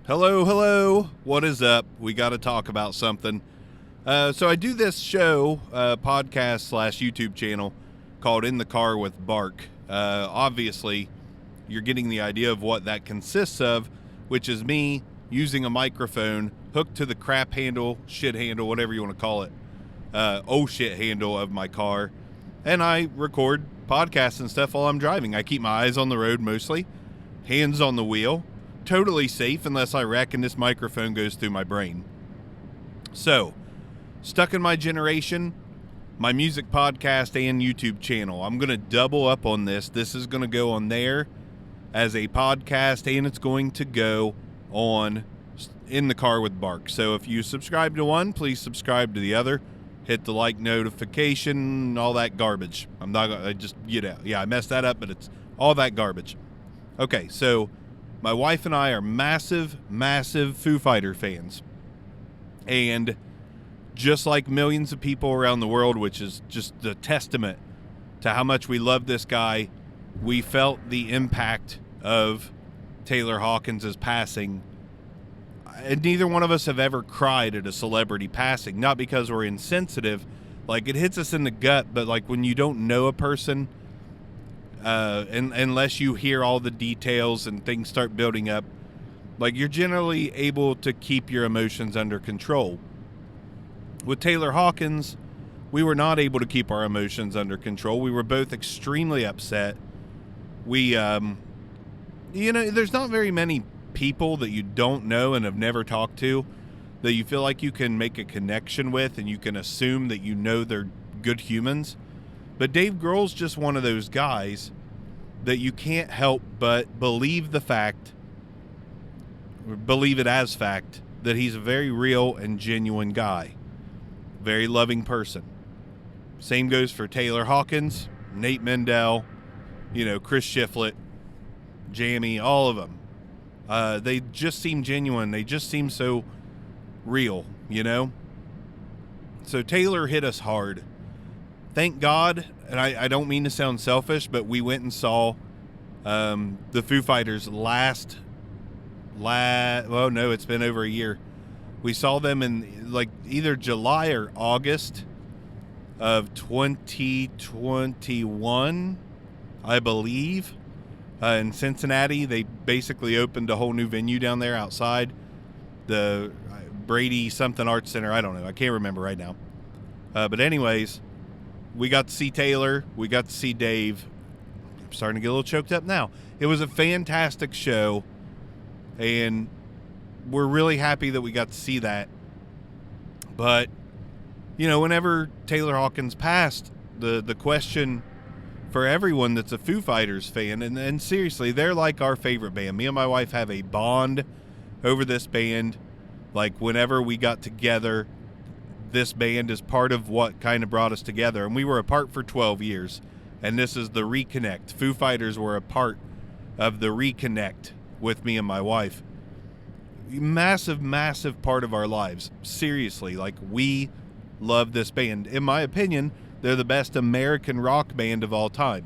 Hello, hello. What is up? We got to talk about something. So I do this show, podcast slash YouTube channel called In the Car with Bark. Obviously, you're getting the idea of what that consists of, which is me using a microphone hooked to the crap handle, shit handle, whatever you want to call it, shit handle of my car. And I record podcasts and stuff while I'm driving. I keep my eyes on the road mostly, hands on the wheel. Totally safe unless I wreck and this microphone goes through my brain. So, Stuck in My Generation, my music podcast and YouTube channel. I'm going to double up on this. This is going to go on there as a podcast, and it's going to go on In the Car with Bark. So if you subscribe to one, please subscribe to the other. Hit the like notification, all that garbage. I'm not going to just, I messed that up, but it's all that garbage. Okay, so my wife and I are massive, massive Foo Fighter fans. And just like millions of people around the world, which is just a testament to how much we love this guy, we felt the impact of Taylor Hawkins' passing. And neither one of us have ever cried at a celebrity passing, not because we're insensitive. Like, it hits us in the gut, but like when you don't know a person, unless you hear all the details and things start building up, like, you're generally able to keep your emotions under control. With Taylor Hawkins, we were not able to keep our emotions under control. We were both extremely upset. We, there's not very many people that you don't know and have never talked to that you feel like you can make a connection with and you can assume that you know they're good humans. But Dave Grohl's just one of those guys that you can't help but believe it as fact, that he's a very real and genuine guy. Very loving person. Same goes for Taylor Hawkins, Nate Mendel, Chris Shiflett, Jamie, all of them. They just seem genuine. They just seem so real, So Taylor hit us hard. Thank God, and I don't mean to sound selfish, but we went and saw the Foo Fighters it's been over a year. We saw them in like either July or August of 2021, I believe, in Cincinnati. They basically opened a whole new venue down there outside the Brady something Arts Center. I don't know. I can't remember right now. But anyways, we got to see Taylor. We got to see Dave. I'm starting to get a little choked up now. It was a fantastic show, and we're really happy that we got to see that. But, whenever Taylor Hawkins passed, the question for everyone that's a Foo Fighters fan, and seriously, they're like our favorite band. Me and my wife have a bond over this band. Like, whenever we got together, this band is part of what kind of brought us together. And we were apart for 12 years, and this is the reconnect. Foo Fighters were a part of the reconnect with me and my wife. Massive, massive part of our lives. Seriously, like, we love this band. In my opinion, they're the best American rock band of all time.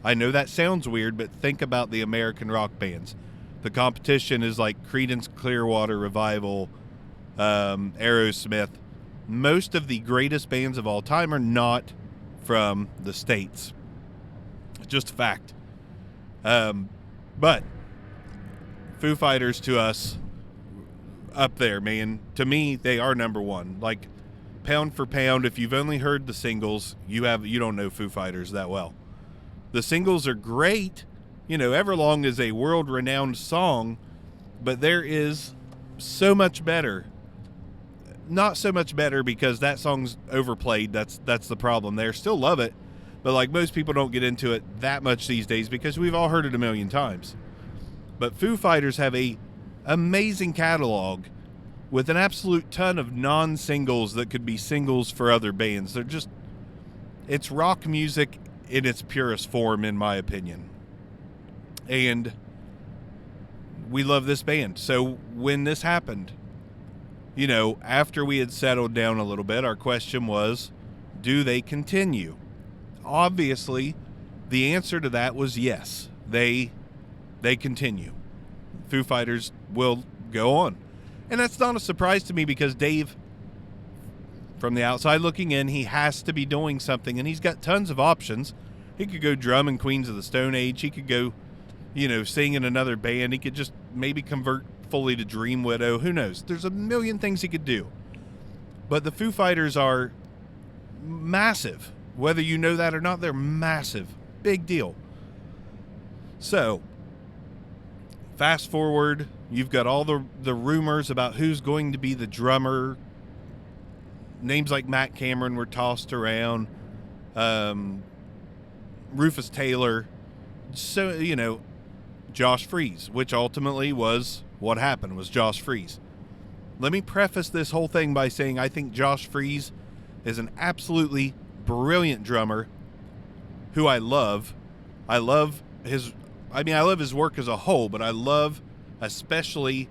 I know that sounds weird, but think about the American rock bands. The competition is like Creedence Clearwater Revival, Aerosmith. Most of the greatest bands of all time are not from the States. Just a fact. But Foo Fighters to us, up there, man. To me, they are number one. Like, pound for pound, if you've only heard the singles, you don't know Foo Fighters that well. The singles are great. Everlong is a world-renowned song, but there is so much better. Not so much better because that song's overplayed. That's the problem there. Still love it, but like, most people don't get into it that much these days because we've all heard it a million times. But Foo Fighters have a amazing catalog with an absolute ton of non-singles that could be singles for other bands. It's rock music in its purest form, in my opinion. And we love this band. So when this happened, after we had settled down a little bit, our question was, do they continue? Obviously, the answer to that was yes. They continue. Foo Fighters will go on. And that's not a surprise to me because Dave, from the outside looking in, he has to be doing something, and he's got tons of options. He could go drum in Queens of the Stone Age. He could go, sing in another band. He could just maybe convert fully to Dream Widow. Who knows? There's a million things he could do. But the Foo Fighters are massive. Whether you know that or not, they're massive. Big deal. So, fast forward, you've got all the rumors about who's going to be the drummer. Names like Matt Cameron were tossed around. Rufus Taylor. So, Josh Freese, which ultimately was what happened, was Josh Freese. Let me preface this whole thing by saying I think Josh Freese is an absolutely brilliant drummer who I love. I love his work as a whole, but I love especially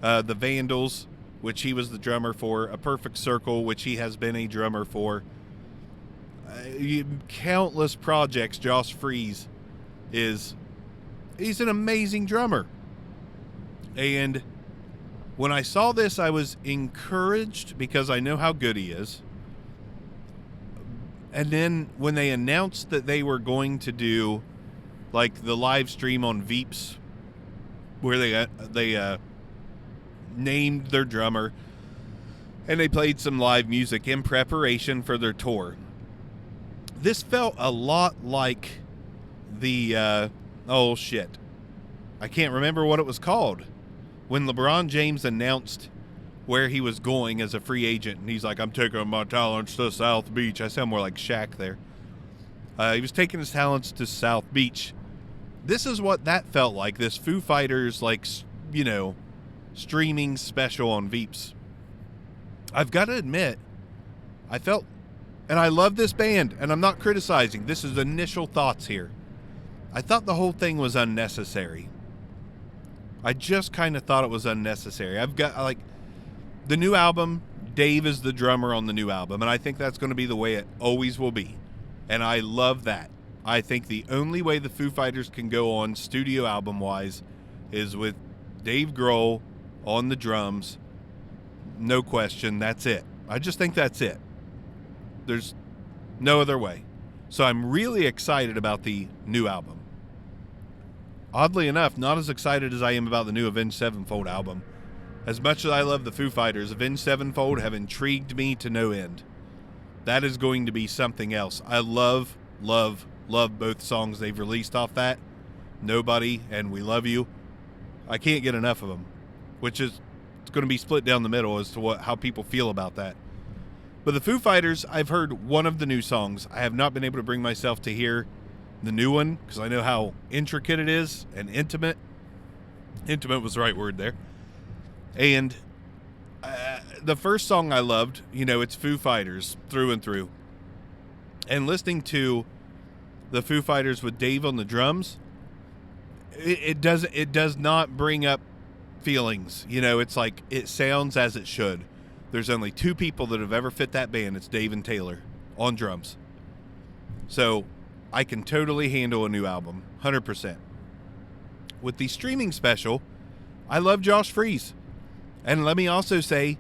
the Vandals, which he was the drummer for, A Perfect Circle, which he has been a drummer for. Countless projects. Josh Freese he's an amazing drummer. And when I saw this, I was encouraged because I know how good he is. And then when they announced that they were going to do like the live stream on Veeps, where they named their drummer and they played some live music in preparation for their tour, this felt a lot like the I can't remember what it was called when LeBron James announced where he was going as a free agent, and he's like, I'm taking my talents to South Beach. I sound more like Shaq there. He was taking his talents to South Beach. This is what that felt like, this Foo Fighters, streaming special on Veeps. I've got to admit, and I love this band, and I'm not criticizing. This is initial thoughts here. I thought the whole thing was unnecessary. I just kind of thought it was unnecessary. I've got, the new album, Dave is the drummer on the new album, and I think that's going to be the way it always will be. And I love that. I think the only way the Foo Fighters can go on studio album-wise is with Dave Grohl on the drums. No question, that's it. I just think that's it. There's no other way. So I'm really excited about the new album. Oddly enough, not as excited as I am about the new Avenged Sevenfold album. As much as I love the Foo Fighters, Avenged Sevenfold have intrigued me to no end. That is going to be something else. I love both songs they've released off that. Nobody and We Love You. I can't get enough of them, which is it's going to be split down the middle as to how people feel about that. But the Foo Fighters, I've heard one of the new songs. I have not been able to bring myself to hear the new one because I know how intricate it is and intimate. Intimate was the right word there. And the first song I loved, it's Foo Fighters through and through. And listening to the Foo Fighters with Dave on the drums, it does not bring up feelings. It's like it sounds as it should. There's only two people that have ever fit that band. It's Dave and Taylor on drums. So I can totally handle a new album, 100%. With the streaming special, I love Josh Freese. And let me also say,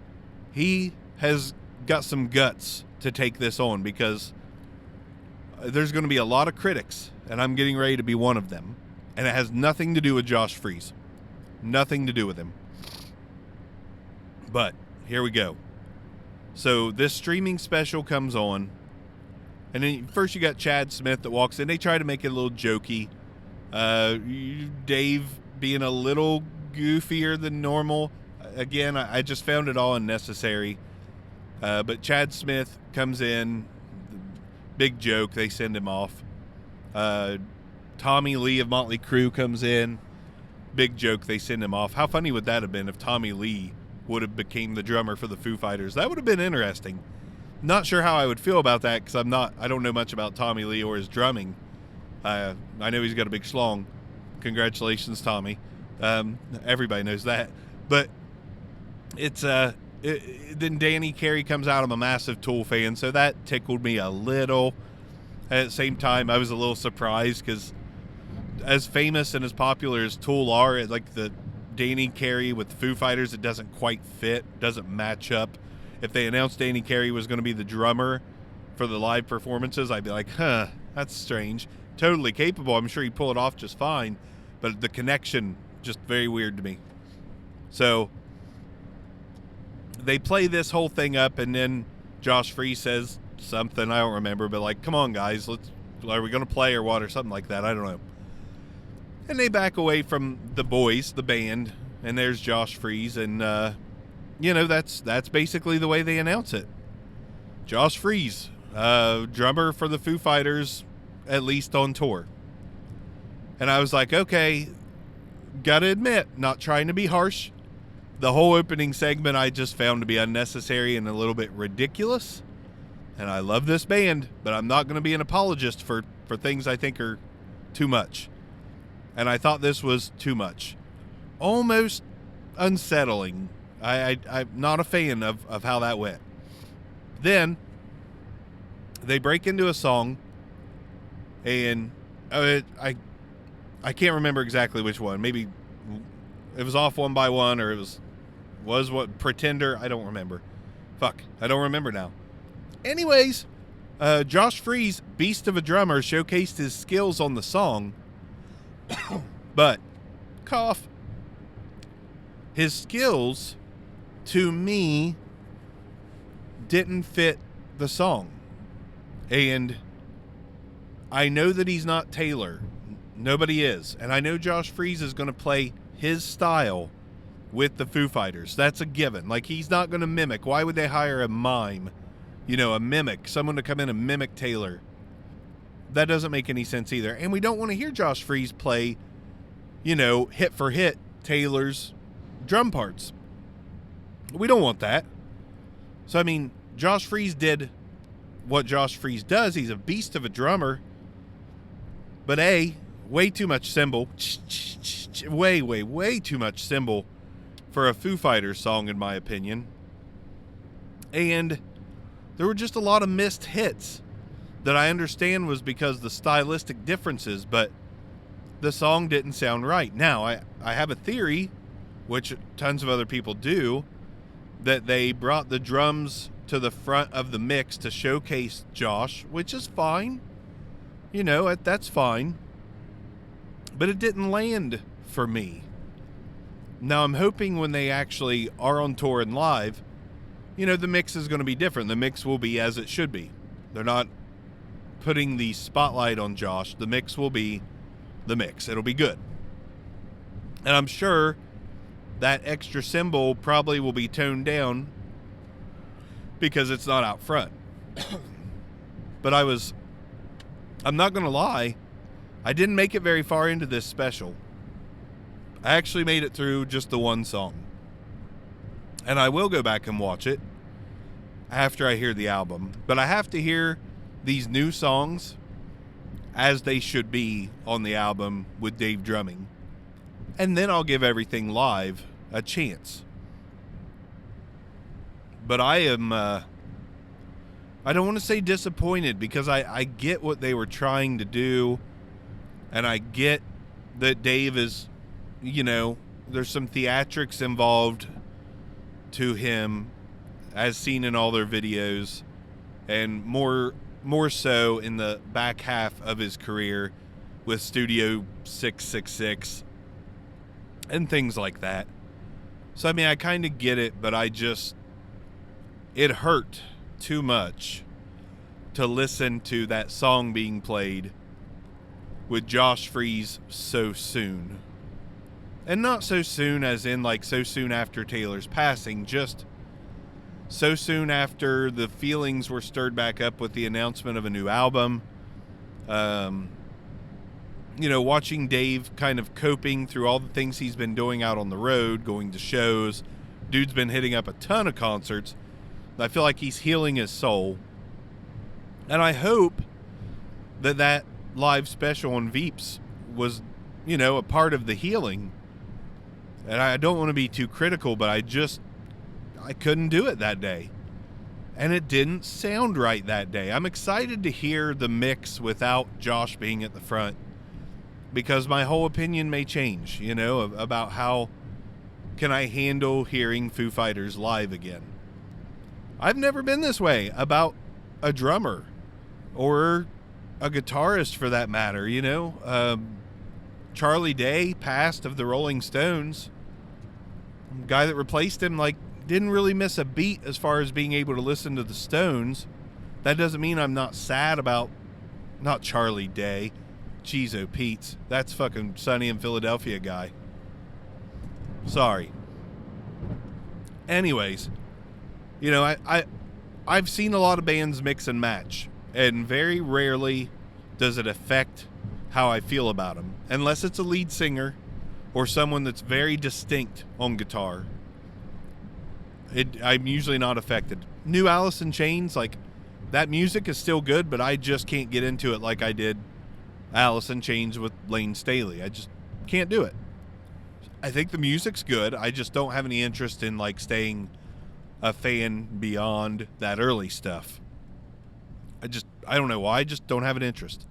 he has got some guts to take this on because there's going to be a lot of critics, and I'm getting ready to be one of them. And it has nothing to do with Josh Freese. Nothing to do with him. But here we go. So this streaming special comes on, and then first you got Chad Smith that walks in. They try to make it a little jokey. Dave being a little goofier than normal. Again, I just found it all unnecessary. But Chad Smith comes in, big joke. They send him off. Tommy Lee of Motley Crue comes in, big joke. They send him off. How funny would that have been if Tommy Lee would have became the drummer for the Foo Fighters? That would have been interesting. Not sure how I would feel about that because I don't know much about Tommy Lee or his drumming. I know he's got a big schlong. Congratulations, Tommy. Everybody knows that. But it's then Danny Carey comes out. I'm a massive Tool fan, so that tickled me a little. At the same time, I was a little surprised because as famous and as popular as Tool are, like the Danny Carey with the Foo Fighters, it doesn't quite fit, doesn't match up. If they announced Danny Carey was going to be the drummer for the live performances, I'd be like, that's strange. Totally capable. I'm sure he'd pull it off just fine, but the connection, just very weird to me. So they play this whole thing up, and then Josh Freese says something, I don't remember, but like, come on guys, are we going to play or what, or something like that, I don't know. And they back away from the boys, the band, and there's Josh Freese, and that's basically the way they announce it. Josh Freese, drummer for the Foo Fighters, at least on tour. And I was like, okay, gotta admit, not trying to be harsh, the whole opening segment I just found to be unnecessary and a little bit ridiculous. And I love this band, but I'm not going to be an apologist for things I think are too much. And I thought this was too much. Almost unsettling. I'm not a fan of how that went. Then they break into a song, and I can't remember exactly which one. Maybe it was Off One by One, or it was what, Pretender? I don't remember. Fuck, I don't remember now. Anyways, Josh Freese, beast of a drummer, showcased his skills on the song, but cough. His skills, to me, didn't fit the song. And I know that he's not Taylor. Nobody is. And I know Josh Freese is going to play his style with the Foo Fighters. That's a given. Like, he's not going to mimic. Why would they hire a mime? A mimic. Someone to come in and mimic Taylor. That doesn't make any sense either. And we don't want to hear Josh Freese play, hit for hit Taylor's drum parts. We don't want that. So, Josh Freese did what Josh Freese does. He's a beast of a drummer. But way too much cymbal. Way too much cymbal for a Foo Fighters song, in my opinion. And there were just a lot of missed hits that I understand was because the stylistic differences, but the song didn't sound right. Now, I have a theory, which tons of other people do, that they brought the drums to the front of the mix to showcase Josh, which is fine. That's fine. But it didn't land for me. Now, I'm hoping when they actually are on tour and live, the mix is going to be different. The mix will be as it should be. They're not putting the spotlight on Josh. The mix will be the mix. It'll be good. And I'm sure that extra cymbal probably will be toned down because it's not out front. But I'm not going to lie, I didn't make it very far into this special. I actually made it through just the one song. And I will go back and watch it after I hear the album. But I have to hear these new songs as they should be on the album with Dave drumming. And then I'll give everything live a chance. But I am, I don't want to say disappointed, because I get what they were trying to do. And I get that Dave is, there's some theatrics involved to him, as seen in all their videos, and more so in the back half of his career with Studio 666 and things like that. So I kind of get it, but it hurt too much to listen to that song being played with Josh Freese so soon. And not so soon as in so soon after Taylor's passing, just so soon after the feelings were stirred back up with the announcement of a new album. Watching Dave kind of coping through all the things he's been doing out on the road, going to shows. Dude's been hitting up a ton of concerts. I feel like he's healing his soul. And I hope that live special on Veeps was, a part of the healing. And I don't want to be too critical, but I couldn't do it that day. And it didn't sound right that day. I'm excited to hear the mix without Josh being at the front, because my whole opinion may change, about how can I handle hearing Foo Fighters live again? I've never been this way about a drummer or a guitarist for that matter, you know. Charlie Day passed of the Rolling Stones. The guy that replaced him, like, didn't really miss a beat as far as being able to listen to the Stones. That doesn't mean I'm not sad about not Charlie Day. Jeez, oh Pete's. That's fucking Sunny in Philadelphia guy. Sorry. Anyways, you know, I've seen a lot of bands mix and match, and very rarely does it affect how I feel about them, unless it's a lead singer or someone that's very distinct on guitar. I'm usually not affected. New Alice in Chains, like, that music is still good, but I just can't get into it like I did Alice in Chains with Lane Staley. I just can't do it. I think the music's good. I just don't have any interest in, like, staying a fan beyond that early stuff. I don't know why. I just don't have an interest.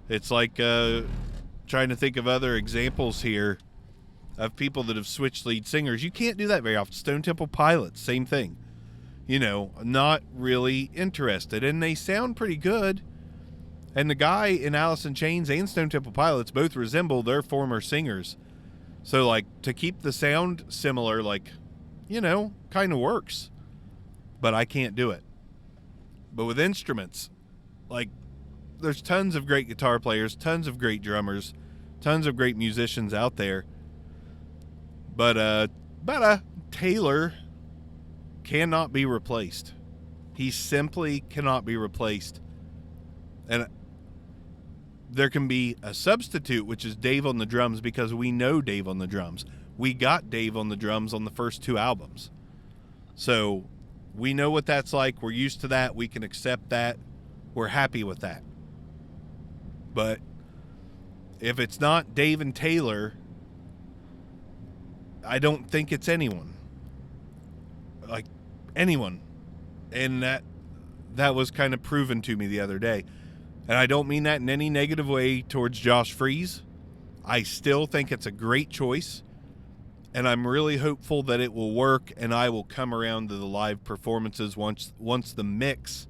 It's like trying to think of other examples here of people that have switched lead singers. You can't do that very often. Stone Temple Pilots, same thing. You know, not really interested. And they sound pretty good. And the guy in Alice in Chains and Stone Temple Pilots both resemble their former singers. So, like, to keep the sound similar, like, you know, kind of works. But I can't do it. But with instruments, like, there's tons of great guitar players, tons of great drummers, tons of great musicians out there. But Taylor cannot be replaced. He simply cannot be replaced. And there can be a substitute, which is Dave on the drums, because we know Dave on the drums. We got Dave on the drums on the first 2 albums. So we know what that's like. We're used to that. We can accept that. We're happy with that. But if it's not Dave and Taylor, I don't think it's anyone. Like, anyone. And that was kind of proven to me the other day. And I don't mean that in any negative way towards Josh Freese. I still think it's a great choice. And I'm really hopeful that it will work and I will come around to the live performances once the mix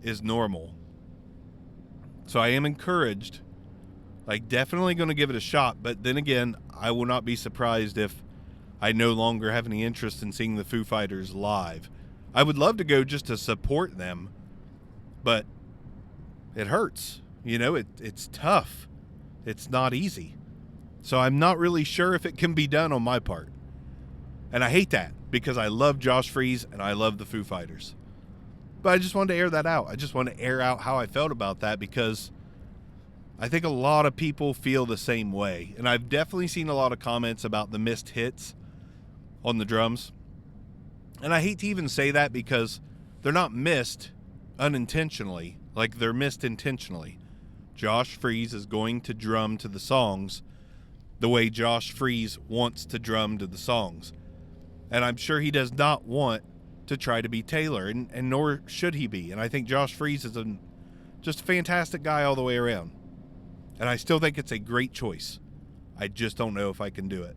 is normal. So I am encouraged. Like, definitely going to give it a shot. But then again, I will not be surprised if I no longer have any interest in seeing the Foo Fighters live. I would love to go just to support them. But it hurts. You know, it's tough. It's not easy. So I'm not really sure if it can be done on my part. And I hate that because I love Josh Freese and I love the Foo Fighters. But I just wanted to air that out. I just want to air out how I felt about that because I think a lot of people feel the same way. And I've definitely seen a lot of comments about the missed hits on the drums. And I hate to even say that because they're not missed unintentionally. Like, they're missed intentionally. Josh Freese is going to drum to the songs the way Josh Freese wants to drum to the songs. And I'm sure he does not want to try to be Taylor, and nor should he be. And I think Josh Freese is just a fantastic guy all the way around. And I still think it's a great choice. I just don't know if I can do it.